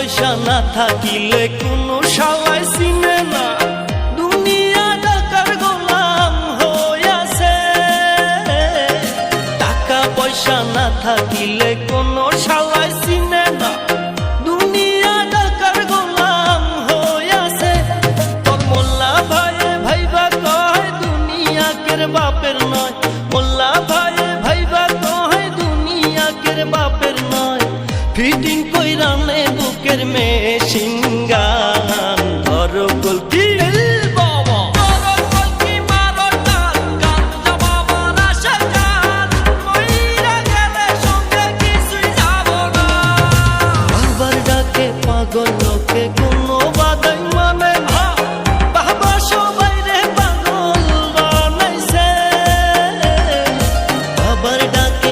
পয়সা না থাকিলে কোনো শালায় চিনে না, দুনিয়া টাকার গোলাম হইয়াছে। টাকা পয়সা না থাকিলে কোনো শালায় চিনে না, দুনিয়া টাকার গোলাম হইয়াছে। তোর মোল্লা ভাইয়ে ভাইবা কয় দুনিয়া কের বাপের নয়, মোল্লা ভাইয়ে ভাইবা কয় দুনিয়া কের বাপের নয়। ফিটিং কইরা নে বুকের মেশিন গান, ধর কলকি বাবা ধর কলকি মারো টান, গাঞ্জা বাবার আশা গান, মইরা গেলে সঙ্গে কিছুই যাব না। বাবার ডাকে পাগল